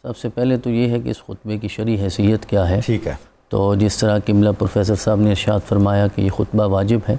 سب سے پہلے تو یہ ہے کہ اس خطبے کی شرعی حیثیت کیا ہے. ٹھیک ہے. تو جس طرح قبلہ پروفیسر صاحب نے ارشاد فرمایا کہ یہ خطبہ واجب ہے،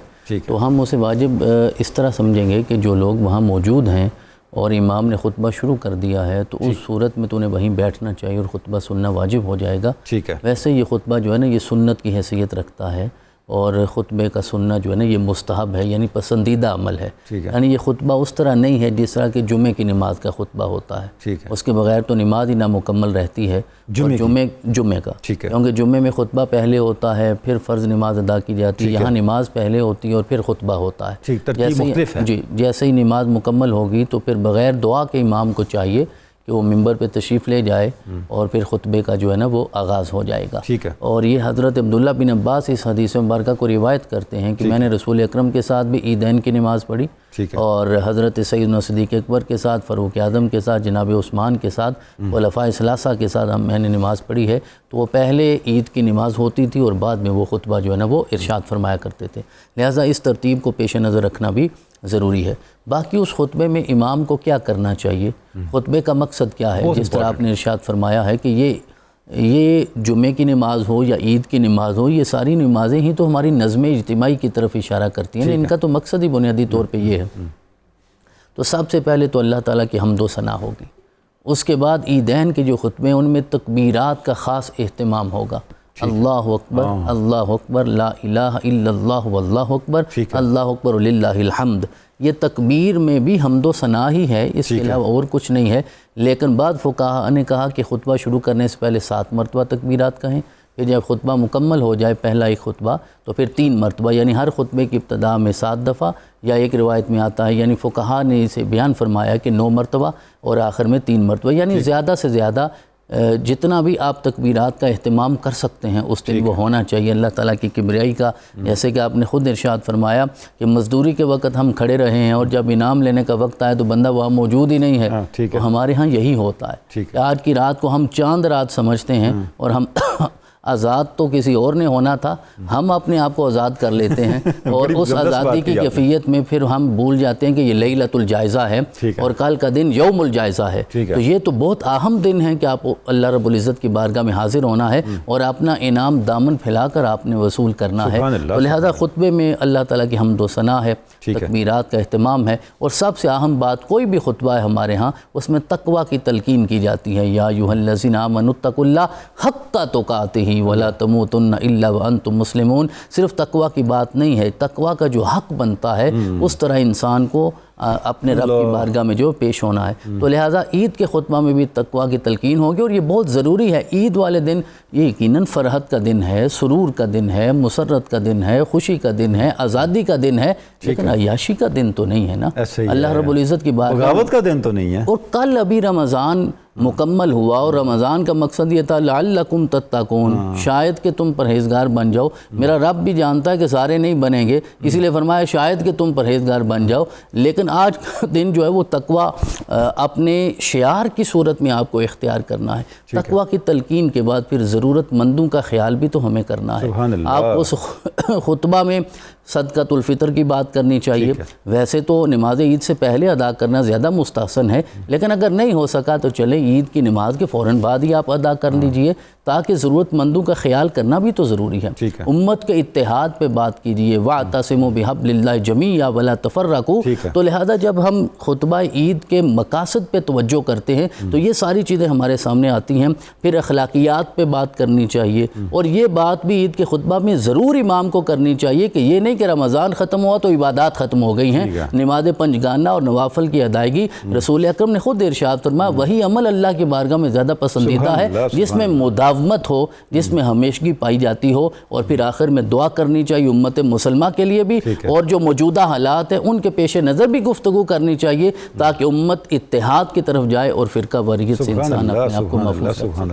تو ہم اسے واجب اس طرح سمجھیں گے کہ جو لوگ وہاں موجود ہیں اور امام نے خطبہ شروع کر دیا ہے تو اس صورت میں تو انہیں وہیں بیٹھنا چاہیے اور خطبہ سننا واجب ہو جائے گا. ٹھیک ہے. ویسے یہ خطبہ جو ہے نا یہ سنت کی حیثیت رکھتا ہے، اور خطبے کا سننا جو ہے نا یہ مستحب ہے، یعنی پسندیدہ عمل ہے. یعنی یہ خطبہ اس طرح نہیں ہے جس طرح کہ جمعے کی نماز کا خطبہ ہوتا ہے، اس کے بغیر تو نماز ہی نامکمل رہتی ہے. جمعے کا کیونکہ جمعے میں خطبہ پہلے ہوتا ہے، پھر فرض نماز ادا کی جاتی ہے. یہاں نماز پہلے ہوتی ہے اور پھر خطبہ ہوتا ہے. جیسے ہی نماز مکمل ہوگی تو پھر بغیر دعا کے امام کو چاہیے کہ وہ ممبر پہ تشریف لے جائے اور پھر خطبے کا جو ہے نا وہ آغاز ہو جائے گا. اور یہ حضرت عبداللہ بن عباس اس حدیث مبارکہ کو روایت کرتے ہیں کہ میں نے رسول اکرم کے ساتھ بھی عیدین کی نماز پڑھی، اور حضرت سیدنا صدیق اکبر کے ساتھ، فاروق اعظم کے ساتھ، جناب عثمان کے ساتھ، خلفائے ثلاثہ کے ساتھ میں نے نماز پڑھی ہے. تو وہ پہلے عید کی نماز ہوتی تھی اور بعد میں وہ خطبہ جو ہے نا وہ ارشاد فرمایا کرتے تھے. لہٰذا اس ترتیب کو پیش نظر رکھنا بھی ضروری ہے. باقی اس خطبے میں امام کو کیا کرنا چاہیے، خطبے کا مقصد کیا ہے، جس طرح آپ نے ارشاد فرمایا ہے کہ یہ جمعے کی نماز ہو یا عید کی نماز ہو، یہ ساری نمازیں ہی تو ہماری نظم اجتماعی کی طرف اشارہ کرتی ہیں. ان کا تو مقصد ہی بنیادی طور پہ یہ ہے. تو سب سے پہلے تو اللہ تعالیٰ کی حمد و ثنا ہوگی. اس کے بعد عیدین کے جو خطبے ہیں ان میں تکبیرات کا خاص اہتمام ہوگا. اللہ اکبر، اللہ اکبر، لا الہ الا اللہ واللہ اکبر، اللہ اکبر وللہ الحمد. یہ تکبیر میں بھی حمد و ثنا ہی ہے، اس کے علاوہ اور کچھ نہیں ہے. لیکن بعد فقہاء نے کہا کہ خطبہ شروع کرنے سے پہلے 7 مرتبہ تکبیرات کہیں، پھر جب خطبہ مکمل ہو جائے پہلا ایک خطبہ تو پھر 3 مرتبہ، یعنی ہر خطبے کی ابتدا میں 7 دفعہ، یا ایک روایت میں آتا ہے یعنی فقہاء نے اسے بیان فرمایا کہ 9 مرتبہ اور آخر میں 3 مرتبہ. یعنی زیادہ سے زیادہ جتنا بھی آپ تکبیرات کا اہتمام کر سکتے ہیں اس دن وہ ہونا چاہیے اللہ تعالیٰ کی کبریائی کا. جیسے کہ آپ نے خود ارشاد فرمایا کہ مزدوری کے وقت ہم کھڑے رہے ہیں اور جب انعام لینے کا وقت آئے تو بندہ وہاں موجود ہی نہیں ہے. تو ہمارے ہاں یہی ہوتا ہے کہ آج کی رات کو ہم چاند رات سمجھتے ہیں اور ہم آزاد تو کسی اور نے ہونا تھا، ہم اپنے آپ کو آزاد کر لیتے ہیں اور اس آزادی کی کیفیت میں پھر ہم بھول جاتے ہیں کہ یہ لیلۃ الجائزہ ہے اور کل کا دن یوم الجائزہ ہے. تو یہ تو بہت اہم دن ہے کہ آپ اللہ رب العزت کی بارگاہ میں حاضر ہونا ہے اور اپنا انعام دامن پھیلا کر آپ نے وصول کرنا ہے. تو لہذا خطبے میں اللہ تعالیٰ کی حمد و ثنا ہے، تکبیرات کا اہتمام ہے، اور سب سے اہم بات کوئی بھی خطبہ ہے ہمارے ہاں اس میں تقویٰ کی تلقین کی جاتی ہے. یا ایھا الذین آمنوا اتقوا اللہ حق تقاتہ ولا تموتن الا وانتم مسلمون. صرف تقویٰ کی بات نہیں ہے، تقویٰ کا جو حق بنتا ہے اس طرح انسان کو اپنے رب کی بارگاہ میں جو پیش ہونا ہے. تو لہٰذا عید کے خطبہ میں بھی تقویٰ کی تلقین ہوگی اور یہ بہت ضروری ہے. عید والے دن یہ یقیناً فرحت کا دن ہے، سرور کا دن ہے، مسرت کا دن ہے، خوشی کا دن ہے، آزادی کا دن ہے، لیکن عیاشی کا دن تو نہیں ہے نا. اللہ رب العزت کی بارگاہ بغاوت کا دن تو نہیں ہے. اور کل ابھی رمضان مکمل ہوا اور رمضان کا مقصد یہ تھا لعلکم تتقون، شاید کہ تم پرہیزگار بن جاؤ. میرا رب بھی جانتا ہے کہ سارے نہیں بنیں گے، اسی لیے فرمایا شاید کہ تم پرہیزگار بن جاؤ. لیکن آج کا دن جو ہے وہ تقویٰ اپنے شعار کی صورت میں آپ کو اختیار کرنا ہے. تقویٰ کی تلقین کے بعد پھر ضرورت مندوں کا خیال بھی تو ہمیں کرنا ہے. آپ اس خطبہ میں صدقۃ الفطر کی بات کرنی چاہیے. ویسے تو نماز عید سے پہلے ادا کرنا زیادہ مستحسن ہے، لیکن اگر نہیں ہو سکا تو چلیں عید کی نماز کے فوراً بعد ہی آپ ادا کر لیجئے، تاکہ ضرورت مندوں کا خیال کرنا بھی تو ضروری ہے. امت کے اتحاد پہ بات کیجئے، وَاعْتَصِمُوا بِحَبْلِ اللَّهِ جَمِيعًا وَلَا تَفَرَّقُوا. تو لہذا جب ہم خطبہ عید کے مقاصد پہ توجہ کرتے ہیں تو یہ ساری چیزیں ہمارے سامنے آتی ہیں. پھر اخلاقیات پہ بات کرنی چاہیے، اور یہ بات بھی عید کے خطبہ میں ضرور امام کو کرنی چاہیے کہ یہ نہیں کہ رمضان ختم ہوا تو عبادات ختم ہو گئی ہیں. نماز پنجگانہ اور نوافل کی ادائیگی رسول اکرم نے خود ارشاد فرمایا وہی عمل اللہ کی بارگاہ میں زیادہ پسندیدہ ہے جس میں مداومت ہو، جس میں ہمیشگی پائی جاتی ہو. اور پھر آخر میں دعا کرنی چاہیے امت مسلمہ کے لیے بھی، اور جو موجودہ حالات ہیں ان کے پیش نظر بھی گفتگو کرنی چاہیے تاکہ امت اتحاد کی طرف جائے اور فرقہ واریت سے انسان اپنے آپ کو محفوظ رکھے.